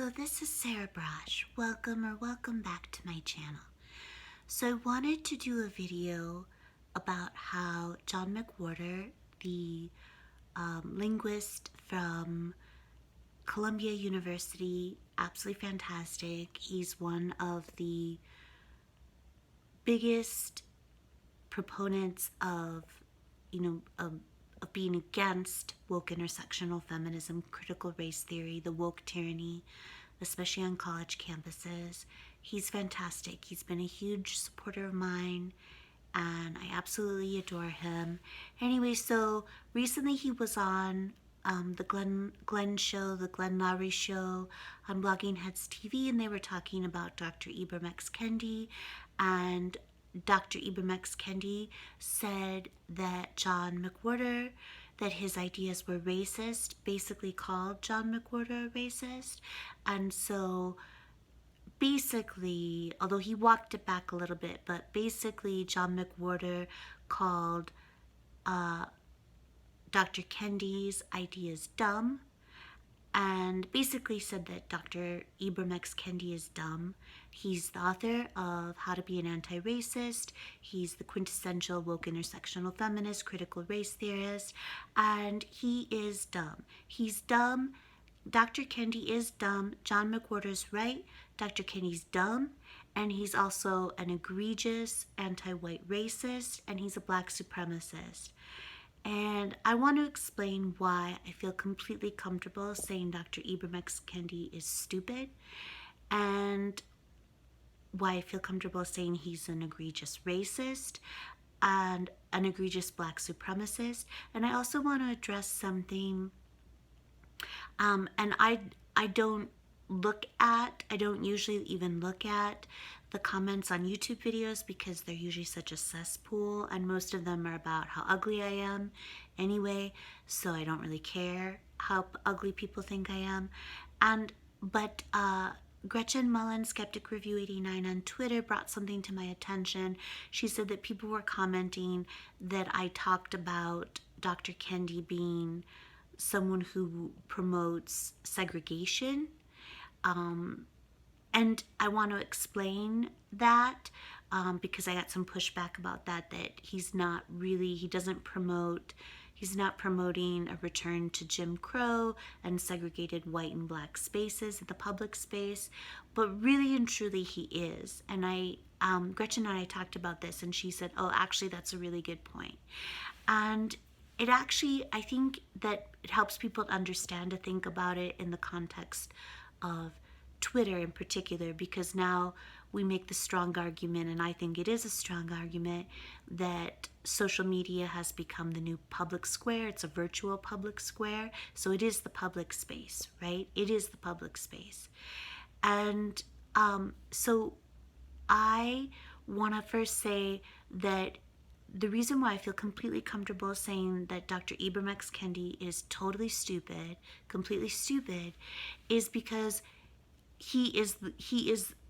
Hello, this is Sarah Brosh. Welcome back to my channel. So I wanted to do a video about how John McWhorter, the linguist from Columbia University, absolutely fantastic. He's one of the biggest proponents of being against woke intersectional feminism, critical race theory, the woke tyranny, especially on college campuses. He's fantastic. He's been a huge supporter of mine, and I absolutely adore him. Anyway, so recently he was on the Glenn Loury show on Bloggingheads TV, and they were talking about Dr. Ibram Kendi, and Dr. Ibram Kendi said that John McWhorter, that his ideas were racist, basically called John McWhorter a racist. And so basically, although he walked it back a little bit, but basically John McWhorter called Dr. Kendi's ideas dumb, and basically said that Dr. Ibram Kendi is dumb. He's the author of How to Be an Anti-Racist. He's the quintessential woke intersectional feminist, critical race theorist, and he is dumb. He's dumb. Dr. Kendi is dumb. John McWhorter's right. Dr. Kendi's dumb, and he's also an egregious anti-white racist, and he's a black supremacist. And I want to explain why I feel completely comfortable saying Dr. Ibram Kendi is stupid, and why I feel comfortable saying he's an egregious racist and an egregious black supremacist. And I also want to address something, and I don't usually even look at the comments on YouTube videos because they're usually such a cesspool, and most of them are about how ugly I am anyway, so I don't really care how ugly people think I am. But Gretchen Mullen, Skeptic Review 89 on Twitter, brought something to my attention. She said that people were commenting that I talked about Dr. Kendi being someone who promotes segregation. And I want to explain that because I got some pushback about that he's not promoting a return to Jim Crow and segregated white and black spaces in the public space, but really and truly he is. And Gretchen and I talked about this, and she said, oh, actually, that's a really good point. And I think that it helps people to understand, to think about it in the context of Twitter in particular, because now we make the strong argument, and I think it is a strong argument, that social media has become the new public square. It's a virtual public square, so it is the public space, right? It is the public space. And so I want to first say that the reason why I feel completely comfortable saying that Dr. Ibram Kendi is totally stupid, completely stupid, is because he is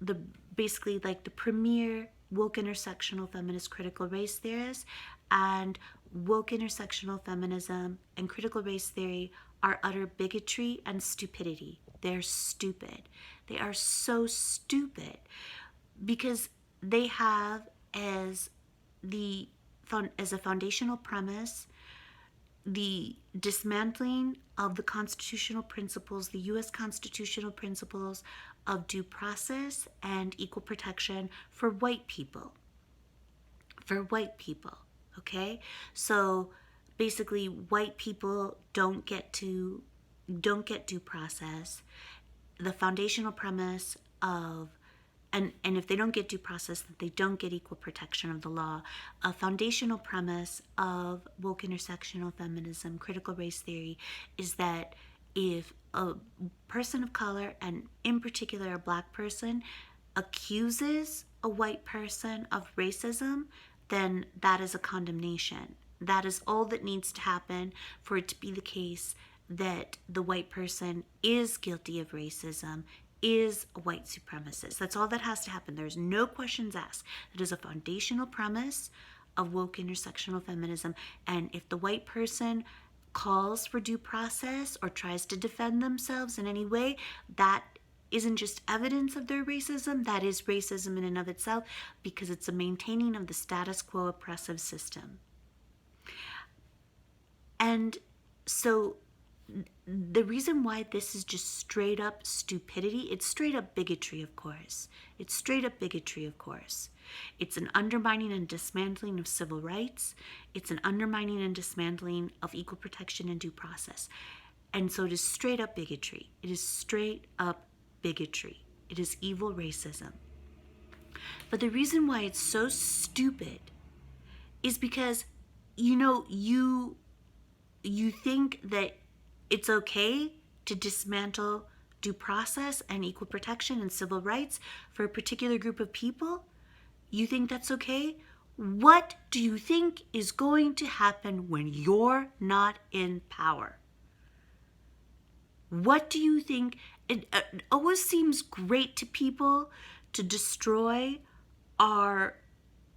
the basically like the premier woke intersectional feminist critical race theorist, and woke intersectional feminism and critical race theory are utter bigotry and stupidity. They're stupid. They are so stupid because they have as a foundational premise the dismantling of the constitutional principles, the U.S. constitutional principles of due process and equal protection for white people. For white people, okay? So basically, white people don't get due process. The foundational premise of and if they don't get due process, that they don't get equal protection of the law. A foundational premise of woke intersectional feminism, critical race theory, is that if a person of color, and in particular a black person, accuses a white person of racism, then that is a condemnation. That is all that needs to happen for it to be the case that the white person is guilty of racism, is a white supremacist. That's all that has to happen. There's no questions asked. It is a foundational premise of woke intersectional feminism. And if the white person calls for due process or tries to defend themselves in any way, that isn't just evidence of their racism, that is racism in and of itself, because it's a maintaining of the status quo oppressive system. And so the reason why this is just straight up stupidity, it's straight up bigotry, of course. It's straight up bigotry, of course. It's an undermining and dismantling of civil rights. It's an undermining and dismantling of equal protection and due process. And so it is straight up bigotry. It is straight up bigotry. It is evil racism. But the reason why it's so stupid is because, you think that it's okay to dismantle due process and equal protection and civil rights for a particular group of people? You think that's okay? What do you think is going to happen when you're not in power? What do you think? It always seems great to people to destroy our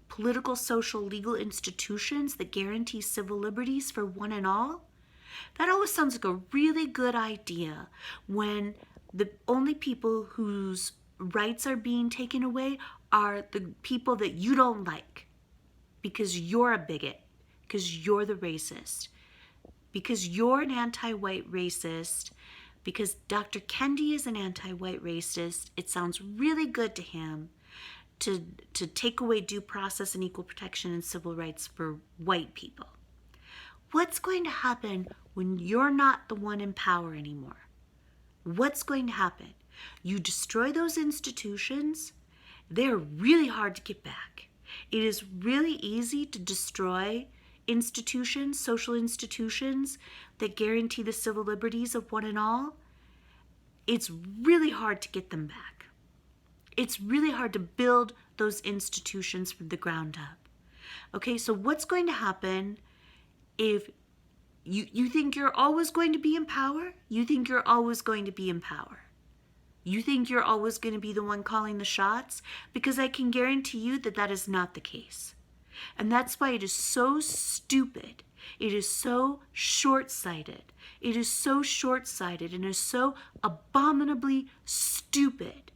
political, social, legal institutions that guarantee civil liberties for one and all. That always sounds like a really good idea when the only people whose rights are being taken away are the people that you don't like because you're a bigot, because you're the racist, because you're an anti-white racist, because Dr. Kendi is an anti-white racist. It sounds really good to him to take away due process and equal protection and civil rights for white people. What's going to happen when you're not the one in power anymore? What's going to happen? You destroy those institutions, they're really hard to get back. It is really easy to destroy institutions, social institutions that guarantee the civil liberties of one and all. It's really hard to get them back. It's really hard to build those institutions from the ground up. Okay, so what's going to happen if you think you're always going to be in power? You think you're always going to be in power? You think you're always going to be the one calling the shots? Because I can guarantee you that that is not the case. And that's why it is so stupid. It is so short-sighted. It is so short-sighted and is so abominably stupid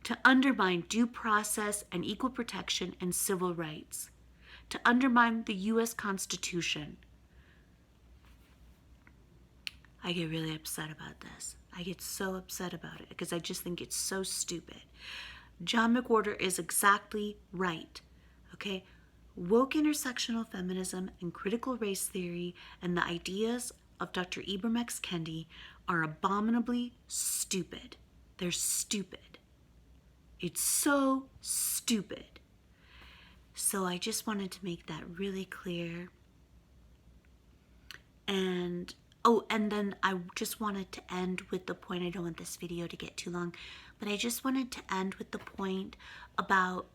to undermine due process and equal protection and civil rights, to undermine the U.S. Constitution. I get really upset about this. I get so upset about it because I just think it's so stupid. John McWhorter is exactly right, okay? Woke intersectional feminism and critical race theory and the ideas of Dr. Ibram X. Kendi are abominably stupid. They're stupid. It's so stupid. So I just wanted to make that really clear. And then I just wanted to end with the point, I don't want this video to get too long, but I just wanted to end with the point about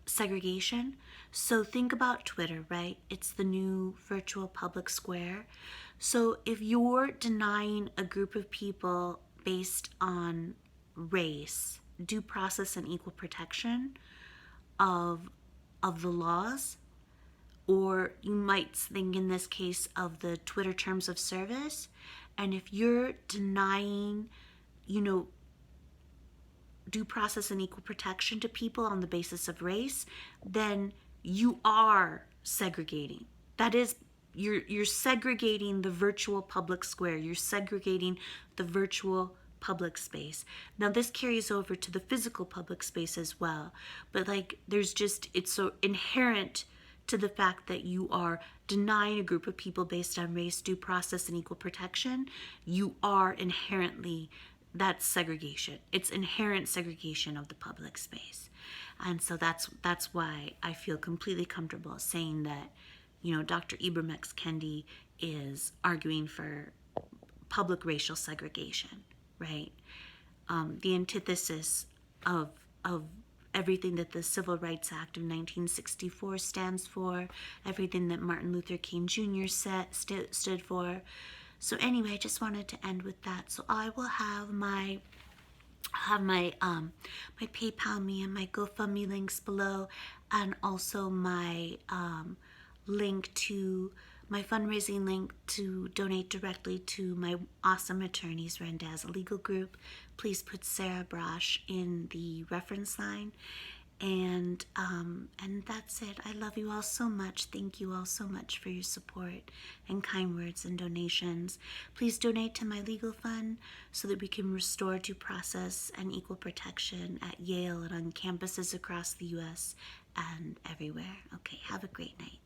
segregation. So think about Twitter, right? It's the new virtual public square. So if you're denying a group of people based on race, due process and equal protection of the laws, or you might think in this case of the Twitter terms of service, and if you're denying, due process and equal protection to people on the basis of race, then you are segregating. That is, you're segregating the virtual public square. You're segregating the virtual public space. Now this carries over to the physical public space as well, but it's so inherent to the fact that you are denying a group of people based on race, due process, and equal protection. You are inherently, that's segregation. It's inherent segregation of the public space. And so that's why I feel completely comfortable saying that, Dr. Ibram X. Kendi is arguing for public racial segregation, right? The antithesis of everything that the Civil Rights Act of 1964 stands for, everything that Martin Luther King Jr. stood for. So anyway, I just wanted to end with that. So I will have my PayPal me and my GoFundMe links below, and also my link to my fundraising link to donate directly to my awesome attorneys, Randaz Legal Group. Please put Sarah Brosh in the reference line. And that's it. I love you all so much. Thank you all so much for your support and kind words and donations. Please donate to my legal fund so that we can restore due process and equal protection at Yale and on campuses across the U.S. and everywhere. Okay, have a great night.